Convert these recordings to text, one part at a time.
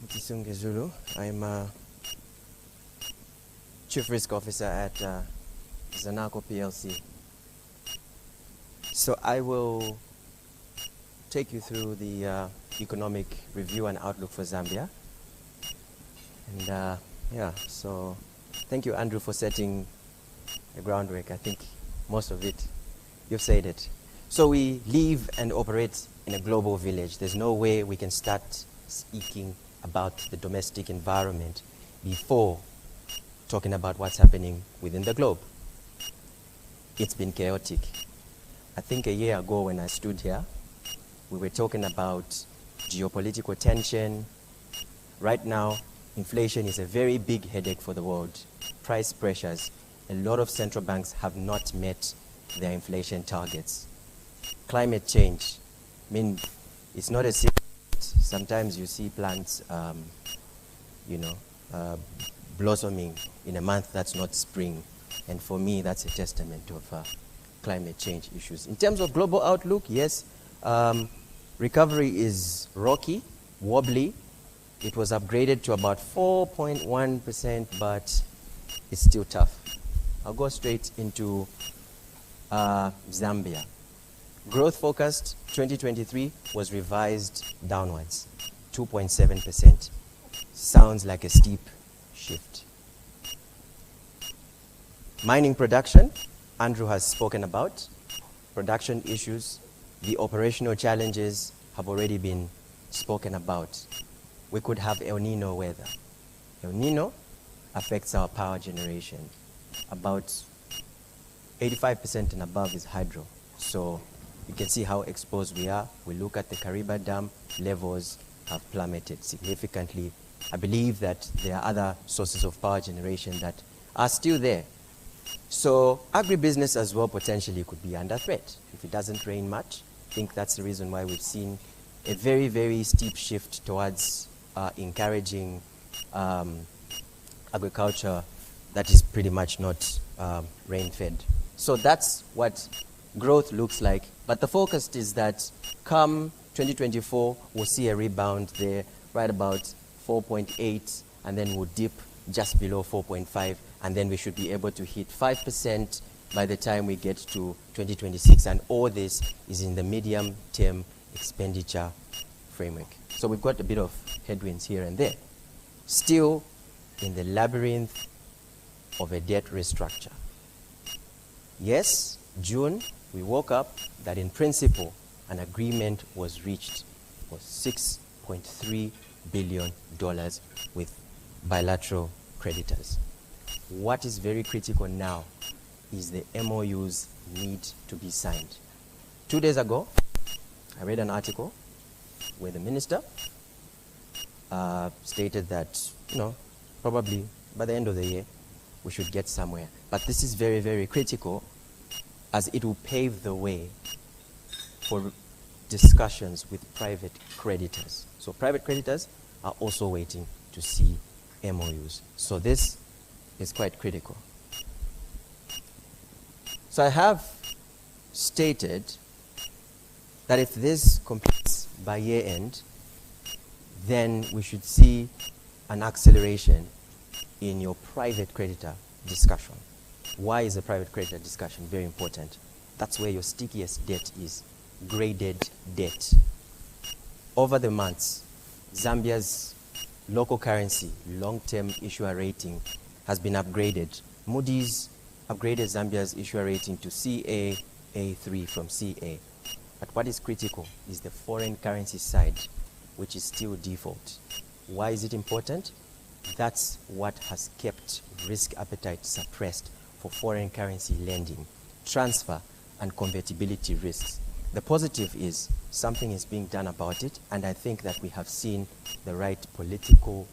Zulu. I'm a Chief Risk Officer at Zanaco PLC. So I will take you through the economic review and outlook for Zambia. And so thank you, Andrew, for setting the groundwork. I think most of it, you've said it. So we live and operate in a global village. There's no way we can start speaking about the domestic environment before talking about what's happening within the globe. It's been chaotic. I think a year ago when I stood here, we were talking about geopolitical tension. Right now, inflation is a very big headache for the world. Price pressures. A lot of central banks have not met their inflation targets. Climate change. I mean, it's not a secret. Sometimes you see plants, blossoming in a month that's not spring. And for me, that's a testament of climate change issues. In terms of global outlook, yes, recovery is rocky, wobbly. It was upgraded to about 4.1%, but it's still tough. I'll go straight into Zambia. Growth forecast 2023 was revised downwards, 2.7%. Sounds like a steep shift. Mining production, Andrew has spoken about. Production issues, the operational challenges have already been spoken about. We could have El Nino weather. El Nino affects our power generation. About 85% and above is hydro. So you can see how exposed we are. We look at the Kariba Dam, levels have plummeted significantly. I believe that there are other sources of power generation that are still there. So agribusiness as well potentially could be under threat if it doesn't rain much. I think that's the reason why we've seen a very, very steep shift towards encouraging agriculture that is pretty much not rain-fed. So that's what growth looks like. But the focus is that come 2024, we'll see a rebound there, right about 4.8, and then we'll dip just below 4.5, and then we should be able to hit 5% by the time we get to 2026. And all this is in the medium-term expenditure framework. So we've got a bit of headwinds here and there. Still in the labyrinth of a debt restructure. Yes, June, we woke up that in principle, an agreement was reached for $6.3 billion with bilateral creditors. What is very critical now is the MOUs need to be signed. 2 days ago, I read an article where the minister stated that, probably by the end of the year, we should get somewhere. But this is very, very critical as it will pave the way for discussions with private creditors. So private creditors are also waiting to see MOUs. So this is quite critical. So I have stated that if this completes by year end, then we should see an acceleration in your private creditor discussion. Why is a private creditor discussion very important? That's where your stickiest debt is, graded debt. Over the months, Zambia's local currency long-term issuer rating has been upgraded. Moody's upgraded Zambia's issuer rating to CA-A3 from CA. But what is critical is the foreign currency side, which is still default. Why is it important? That's what has kept risk appetite suppressed for foreign currency lending, transfer, and convertibility risks. The positive is something is being done about it, and I think that we have seen the right political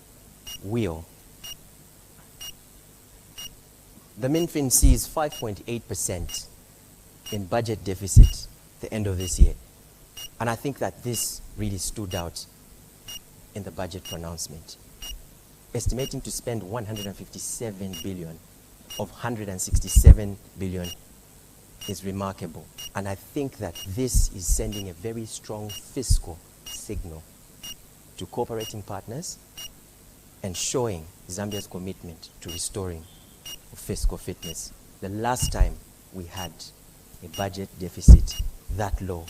will. The MinFin sees 5.8% in budget deficit the end of this year. And I think that this really stood out in the budget pronouncement. Estimating to spend 157 billion of 167 billion is remarkable. And I think that this is sending a very strong fiscal signal to cooperating partners and showing Zambia's commitment to restoring fiscal fitness. The last time we had a budget deficit that low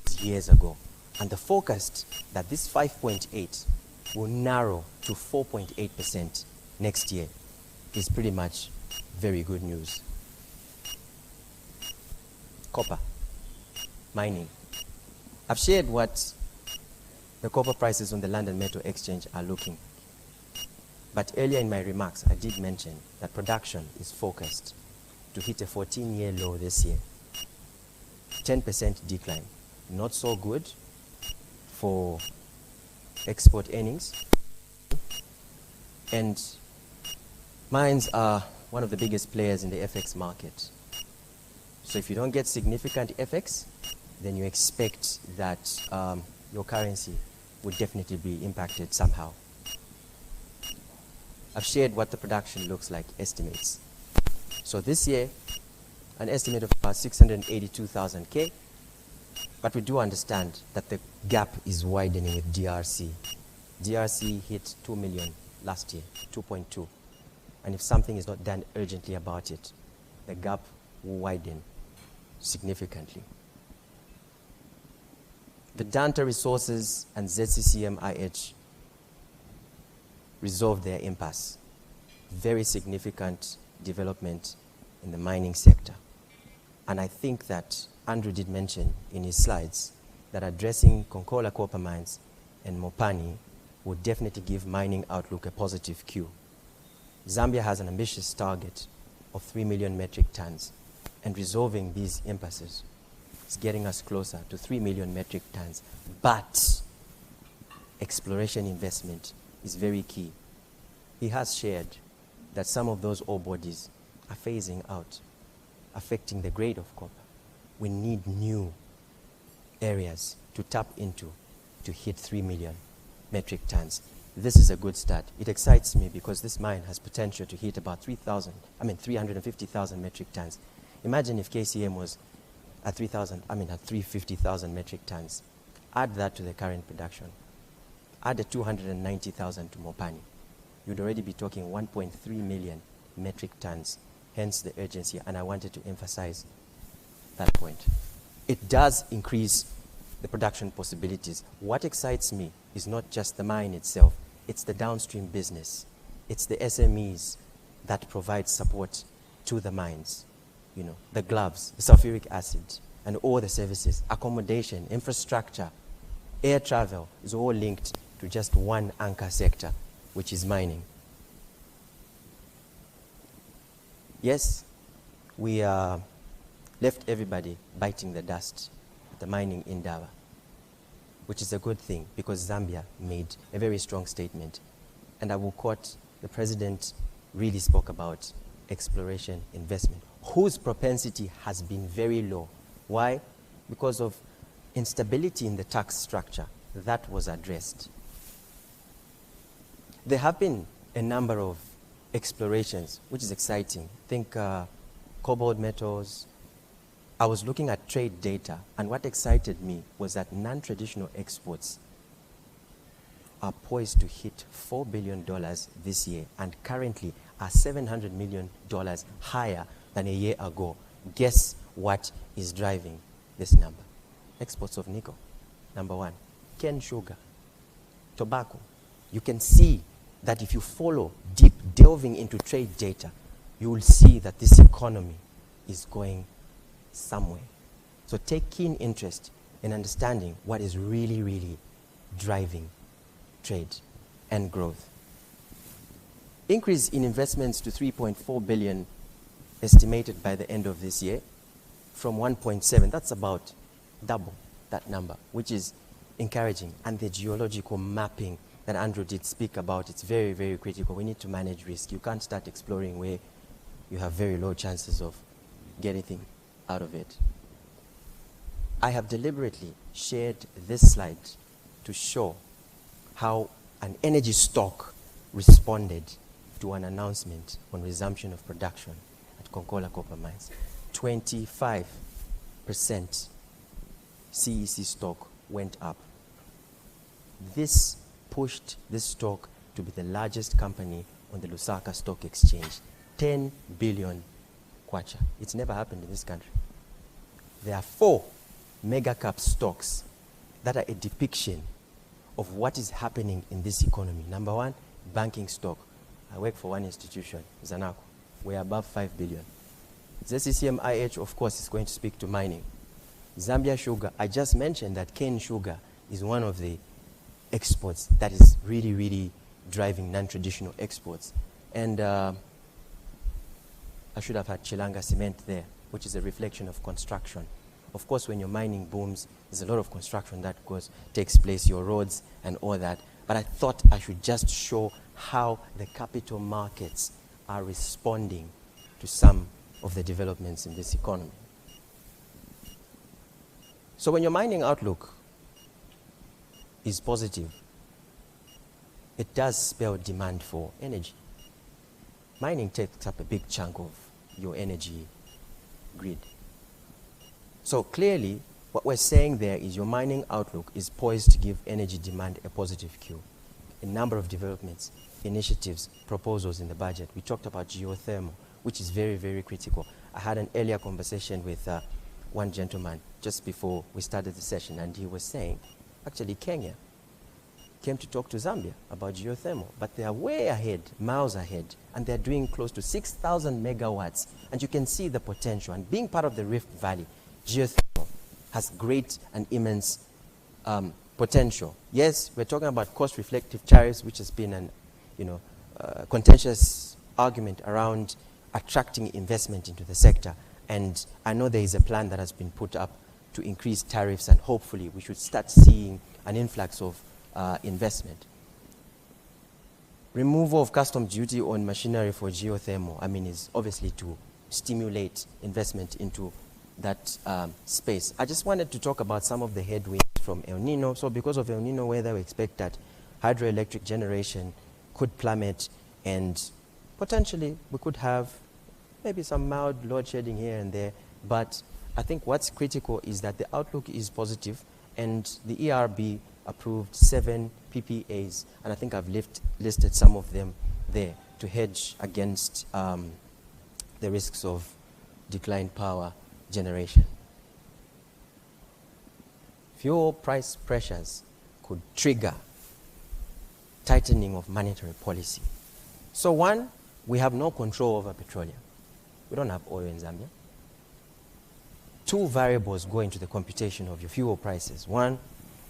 was years ago. And the forecast that this 5.8 will narrow to 4.8% next year is pretty much very good news. Copper, mining. I've shared what the copper prices on the London Metal Exchange are looking. But earlier in my remarks, I did mention that production is forecast to hit a 14-year low this year. 10% decline. Not so good for export earnings. And mines are one of the biggest players in the FX market. So if you don't get significant FX, then you expect that your currency would definitely be impacted somehow. I've shared what the production looks like, estimates. So this year, an estimate of about 682,000 K, but we do understand that the gap is widening with DRC. DRC hit 2 million last year, 2.2. And if something is not done urgently about it, the gap will widen significantly. Vedanta Resources and ZCCM-IH resolved their impasse. Very significant development in the mining sector. And I think that Andrew did mention in his slides that addressing Konkola copper mines and Mopani would definitely give mining outlook a positive cue. Zambia has an ambitious target of 3 million metric tons, and resolving these impasses is getting us closer to 3 million metric tons. But exploration investment is very key. He has shared that some of those ore bodies are phasing out, affecting the grade of copper. We need new areas to tap into to hit 3 million metric tons. This is a good start. It excites me because this mine has potential to hit about 350,000 metric tons. Imagine if KCM was at 350,000 metric tons. Add that to the current production. Add the 290,000 to Mopani. You'd already be talking 1.3 million metric tons, hence the urgency, and I wanted to emphasize that point. It does increase the production possibilities. What excites me is not just the mine itself, it's the downstream business. It's the SMEs that provide support to the mines. You know, the gloves, the sulfuric acid, and all the services, accommodation, infrastructure, air travel is all linked to just one anchor sector, which is mining. Yes, we left everybody biting the dust at the mining in Dawa, which is a good thing because Zambia made a very strong statement. And I will quote, the president really spoke about exploration investment, whose propensity has been very low. Why? Because of instability in the tax structure. That was addressed. There have been a number of explorations, which is exciting. Think cobalt metals. I was looking at trade data, and what excited me was that non-traditional exports are poised to hit $4 billion this year, and currently are $700 million higher than a year ago. Guess what is driving this number? Exports of nickel, number one. Cane sugar, tobacco. You can see that if you follow deep, delving into trade data, you will see that this economy is going somewhere. So take keen interest in understanding what is really, really driving trade and growth. Increase in investments to 3.4 billion estimated by the end of this year from 1.7. That's about double that number, which is encouraging. And the geological mapping that Andrew did speak about, it's very, very critical. We need to manage risk. You can't start exploring where you have very low chances of getting out of it. I have deliberately shared this slide to show how an energy stock responded to an announcement on resumption of production at Konkola copper mines. 25% CEC stock went up. This pushed this stock to be the largest company on the Lusaka Stock Exchange. 10 billion kwacha. It's never happened in this country. There are 4 mega cap stocks that are a depiction of what is happening in this economy. Number 1, banking stock. I work for one institution, Zanaco. We're above 5 billion. ZCCM-IH, of course, is going to speak to mining. Zambia sugar, I just mentioned that cane sugar is one of the exports that is really, really driving non-traditional exports. And I should have had Chilanga cement there, which is a reflection of construction. Of course, when your mining booms, there's a lot of construction that takes place, your roads and all that. But I thought I should just show how the capital markets are responding to some of the developments in this economy. So when your mining outlook is positive, it does spell demand for energy. Mining takes up a big chunk of your energy grid. So clearly, what we're saying there is your mining outlook is poised to give energy demand a positive cue. A number of developments, initiatives, proposals in the budget. We talked about geothermal, which is very, very critical. I had an earlier conversation with one gentleman just before we started the session, and he was saying, actually Kenya came to talk to Zambia about geothermal, but they are way ahead, miles ahead, and they're doing close to 6,000 megawatts, and you can see the potential. And being part of the Rift Valley, geothermal has great and immense potential. Yes, we're talking about cost-reflective tariffs, which has been an contentious argument around attracting investment into the sector. And I know there is a plan that has been put up to increase tariffs, and hopefully we should start seeing an influx of investment. Removal of custom duty on machinery for geothermal, is obviously to stimulate investment into that space. I just wanted to talk about some of the headwinds from El Nino. So because of El Nino weather, we expect that hydroelectric generation could plummet, and potentially we could have maybe some mild load shedding here and there. But I think what's critical is that the outlook is positive, and the ERB approved 7 PPAs, and I think I've listed some of them there to hedge against the risks of declined power generation. Fuel price pressures could trigger tightening of monetary policy. So 1, we have no control over petroleum. We don't have oil in Zambia. 2 variables go into the computation of your fuel prices. 1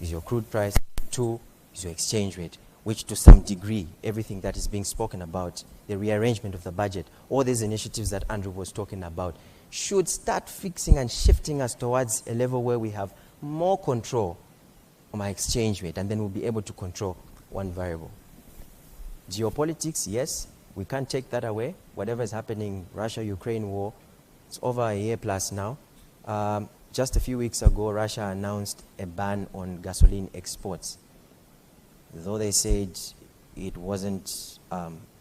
is your crude price. 2 is your exchange rate, which to some degree, everything that is being spoken about, the rearrangement of the budget, all these initiatives that Andrew was talking about, should start fixing and shifting us towards a level where we have more control on our exchange rate, and then we'll be able to control 1 variable. Geopolitics, yes, we can't take that away. Whatever is happening, Russia-Ukraine war, it's over a year plus now. Just a few weeks ago, Russia announced a ban on gasoline exports. Though they said it wasn't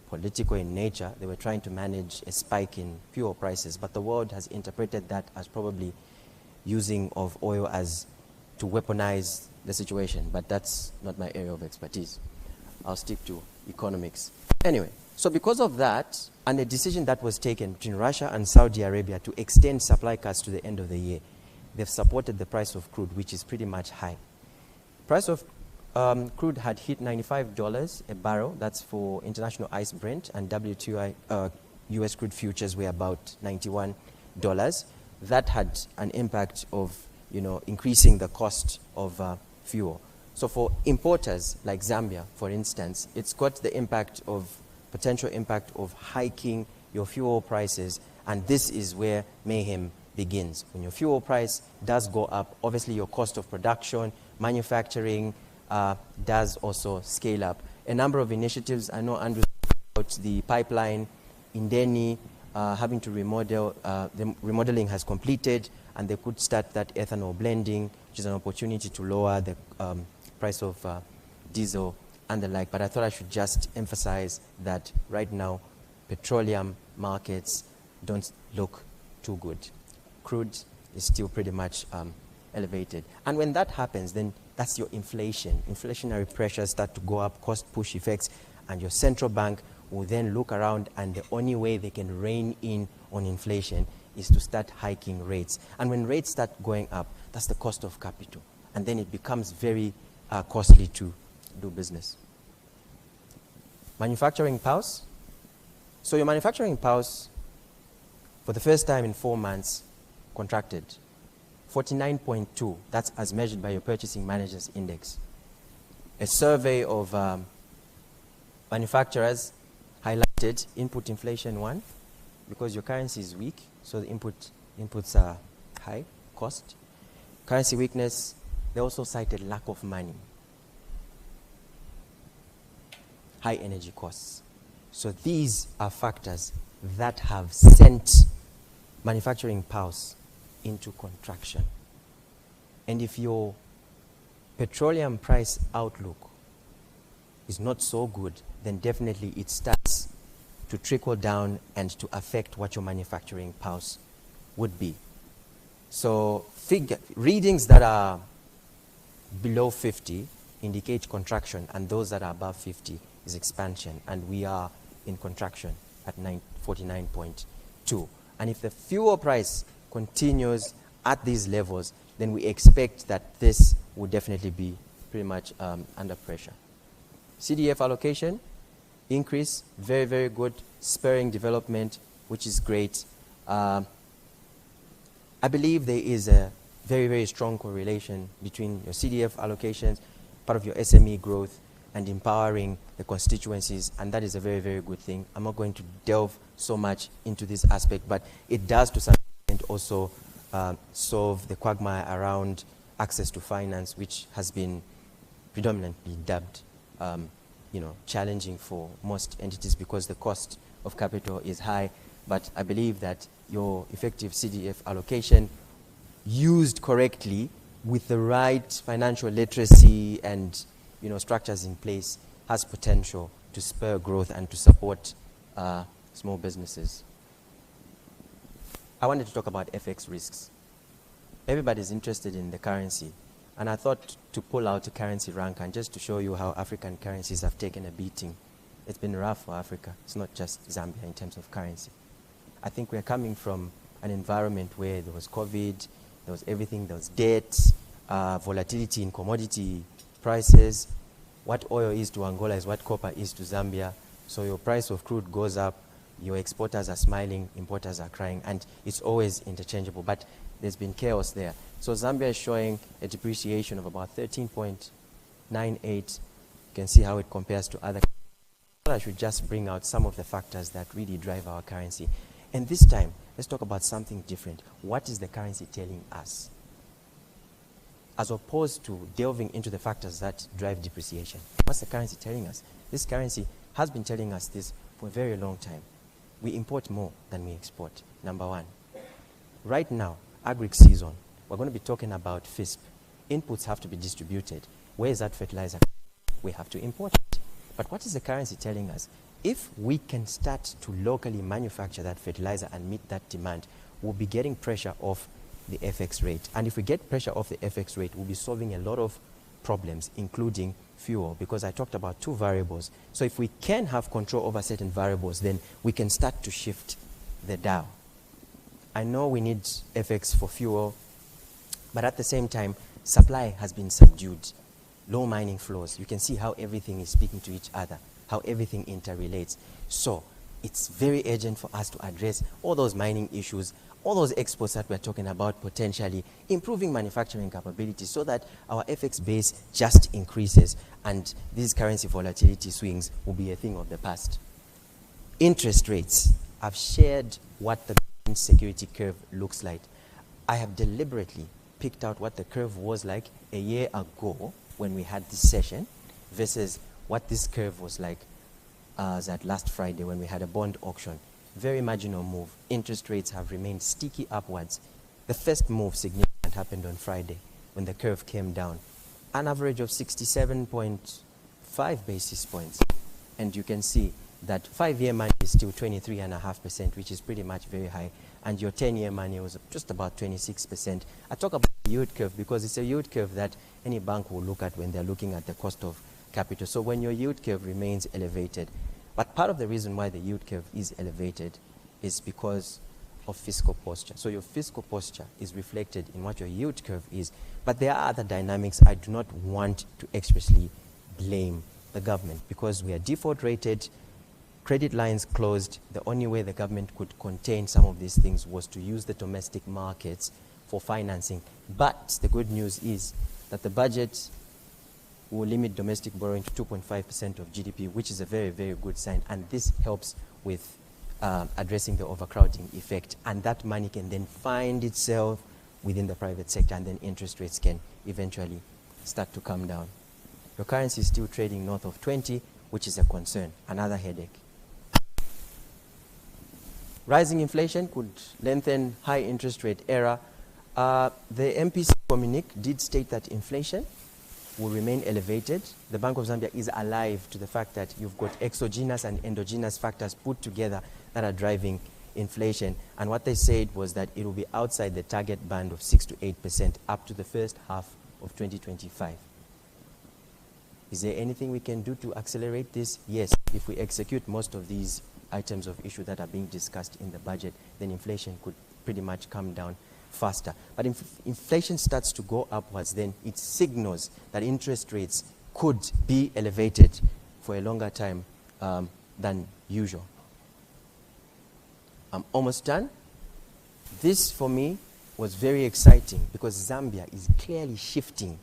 political in nature, they were trying to manage a spike in fuel prices, but the world has interpreted that as probably using of oil as to weaponize the situation, but that's not my area of expertise. I'll stick to economics. Anyway, so because of that, and the decision that was taken between Russia and Saudi Arabia to extend supply cuts to the end of the year, they've supported the price of crude, which is pretty much high. Price of crude had hit $95 a barrel. That's for international ICE Brent, and WTI US crude futures were about $91. That had an impact of increasing the cost of fuel. So for importers like Zambia, for instance, it's got the potential impact of hiking your fuel prices, and this is where mayhem begins. When your fuel price does go up, obviously your cost of production, manufacturing does also scale up. A number of initiatives, I know Andrew about the pipeline in Deni having to remodel, the remodeling has completed, and they could start that ethanol blending, which is an opportunity to lower the price of diesel and the like. But I thought I should just emphasize that right now, petroleum markets don't look too good. Crude is still pretty much elevated. And when that happens, then that's your inflation. Inflationary pressures start to go up, cost push effects. And your central bank will then look around, and the only way they can rein in on inflation is to start hiking rates. And when rates start going up, that's the cost of capital. And then it becomes very costly to do business. Manufacturing pulse. So your manufacturing pulse, for the first time in 4 months, contracted. 49.2, that's as measured by your Purchasing Managers Index. A survey of manufacturers highlighted input inflation 1, because your currency is weak, so the inputs are high cost. Currency weakness, they also cited lack of money, high energy costs. So these are factors that have sent manufacturing pulse into contraction. And if your petroleum price outlook is not so good, then definitely it starts to trickle down and to affect what your manufacturing pulse would be. So readings that are below 50 indicate contraction, and those that are above 50 is expansion, and we are in contraction at 49.2. And if the fuel price continues at these levels, then we expect that this will definitely be pretty much under pressure. CDF allocation increase, very, very good, spurring development, which is great. I believe there is a very, very strong correlation between your CDF allocations, part of your SME growth, and empowering the constituencies, and that is a very, very good thing. I'm not going to delve so much into this aspect, but it does to some extent also solve the quagmire around access to finance, which has been predominantly dubbed challenging for most entities because the cost of capital is high. But I believe that your effective CDF allocation, used correctly with the right financial literacy and structures in place, has potential to spur growth and to support small businesses. I wanted to talk about FX risks. Everybody's interested in the currency, and I thought to pull out a currency rank and just to show you how African currencies have taken a beating. It's been rough for Africa. It's not just Zambia in terms of currency. I think we're coming from an environment where there was COVID, there was everything, there was debt, volatility in commodity prices. What oil is to Angola is what copper is to Zambia. So your price of crude goes up, your exporters are smiling, importers are crying, and it's always interchangeable. But there's been chaos there. So Zambia is showing a depreciation of about 13.98. You can see how it compares to other. I should just bring out some of the factors that really drive our currency. And this time, let's talk about something different. What is the currency telling us? As opposed to delving into the factors that drive depreciation. What's the currency telling us? This currency has been telling us this for a very long time. We import more than we export, number one. Right now, agric season, we're going to be talking about FISP. Inputs have to be distributed. Where is that fertilizer? We have to import it. But what is the currency telling us? If we can start to locally manufacture that fertilizer and meet that demand, we'll be getting pressure off the FX rate. And if we get pressure off the FX rate, we'll be solving a lot of problems, including fuel, because I talked about two variables. So if we can have control over certain variables, then we can start to shift the dial. I know we need FX for fuel, but at the same time, supply has been subdued. Low mining flows. You can see how everything is speaking to each other, how everything interrelates. So it's very urgent for us to address all those mining issues, all those exports that we're talking about, potentially improving manufacturing capability so that our FX base just increases and these currency volatility swings will be a thing of the past. Interest rates. I've shared what the security curve looks like. I have deliberately picked out what the curve was like a year ago when we had this session versus what this curve was like that last Friday when we had a bond auction. Very marginal move. Interest rates have remained sticky upwards. The first move significant happened on Friday when the curve came down. An average of 67.5 basis points. And you can see that 5-year money is still 23.5%, which is pretty much very high. And your 10-year money was just about 26%. I talk about the yield curve because it's a yield curve that any bank will look at when they're looking at the cost of capital. So when your yield curve remains elevated, but part of the reason why the yield curve is elevated is because of fiscal posture. So your fiscal posture is reflected in what your yield curve is. But there are other dynamics. I do not want to expressly blame the government because we are default rated, credit lines closed. The only way the government could contain some of these things was to use the domestic markets for financing. But the good news is that the budget will limit domestic borrowing to 2.5% of GDP, which is a very, very good sign. And this helps with addressing the overcrowding effect. And that money can then find itself within the private sector, and then interest rates can eventually start to come down. Your currency is still trading north of 20, which is a concern, another headache. Rising inflation could lengthen high interest rate era. The MPC communique did state that inflation will remain elevated. The Bank of Zambia is alive to the fact that you've got exogenous and endogenous factors put together that are driving inflation. And what they said was that it will be outside the target band of 6 to 8% up to the first half of 2025. Is there anything we can do to accelerate this? Yes. If we execute most of these items of issue that are being discussed in the budget, then inflation could pretty much come down faster. But if inflation starts to go upwards, then it signals that interest rates could be elevated for a longer time than usual. I'm almost done. This, for me, was very exciting because Zambia is clearly shifting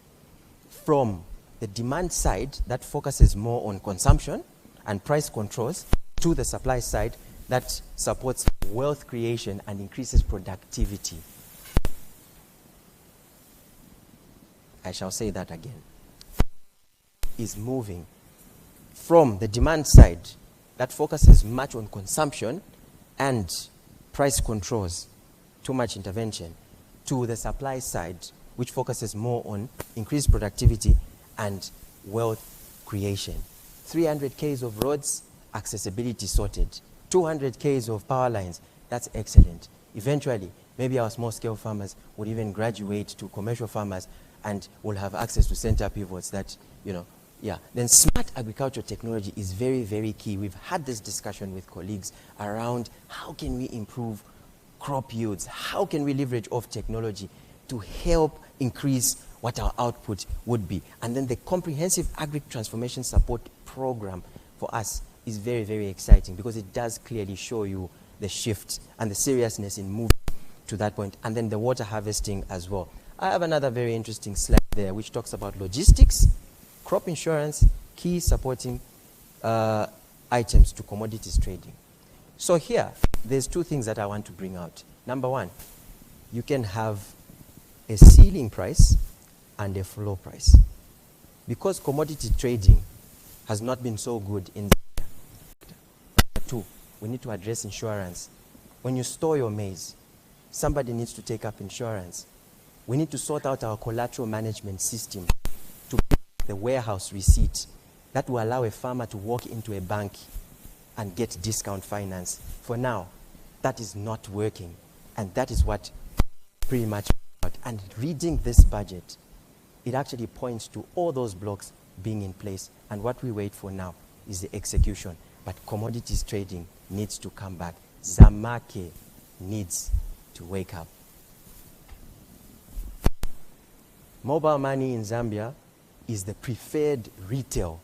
from the demand side that focuses more on consumption and price controls to the supply side that supports wealth creation and increases productivity. I shall say that again. Is moving from the demand side that focuses much on consumption and price controls, too much intervention, to the supply side, which focuses more on increased productivity and wealth creation. 300 km of roads, accessibility sorted. 200 km of power lines, that's excellent. Eventually, maybe our small-scale farmers would even graduate to commercial farmers and will have access to center pivots that, Then smart agriculture technology is very, very key. We've had this discussion with colleagues around how can we improve crop yields? How can we leverage off technology to help increase what our output would be? And then the comprehensive agri-transformation support program for us is very, very exciting because it does clearly show you the shift and the seriousness in moving to that point. And then the water harvesting as well. I have another very interesting slide there which talks about logistics, crop insurance, key supporting items to commodities trading. So here, there's two things that I want to bring out. Number one, you can have a ceiling price and a floor price. Because commodity trading has not been so good in Zambia. Two, we need to address insurance. When you store your maize, somebody needs to take up insurance. We need to sort out our collateral management system to the warehouse receipt that will allow a farmer to walk into a bank and get discount finance. For now, that is not working. And that is what pretty much about. And reading this budget, it actually points to all those blocks being in place. And what we wait for now is the execution. But commodities trading needs to come back. Zamake needs to wake up. Mobile money in Zambia is the preferred retail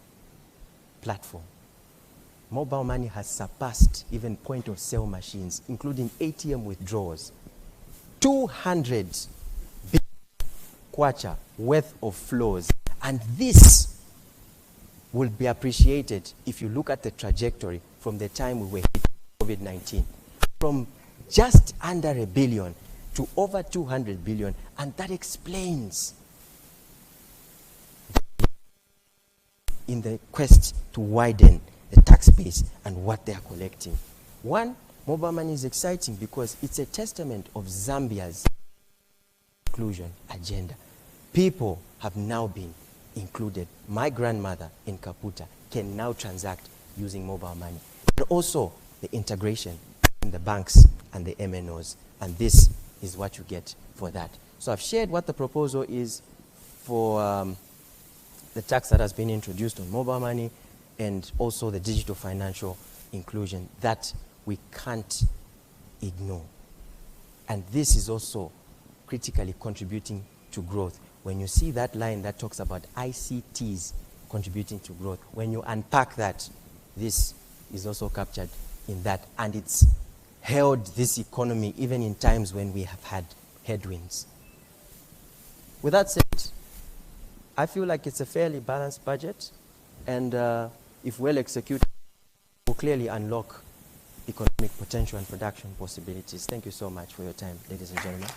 platform. Mobile money has surpassed even point-of-sale machines, including ATM withdrawals. 200 billion kwacha worth of flows. And this will be appreciated if you look at the trajectory from the time we were hit COVID-19. From just under $1 billion to over 200 billion. And that explains in the quest to widen the tax base and what they are collecting. One, mobile money is exciting because it's a testament of Zambia's inclusion agenda. People have now been included. My grandmother in Kaputa can now transact using mobile money. But also the integration in the banks and the MNOs. And this is what you get for that. So I've shared what the proposal is for the tax that has been introduced on mobile money, and also the digital financial inclusion that we can't ignore. And this is also critically contributing to growth. When you see that line that talks about ICTs contributing to growth, when you unpack that, this is also captured in that. And it's held this economy even in times when we have had headwinds. With that said, I feel like it's a fairly balanced budget, and if well executed, will clearly unlock economic potential and production possibilities. Thank you so much for your time, ladies and gentlemen.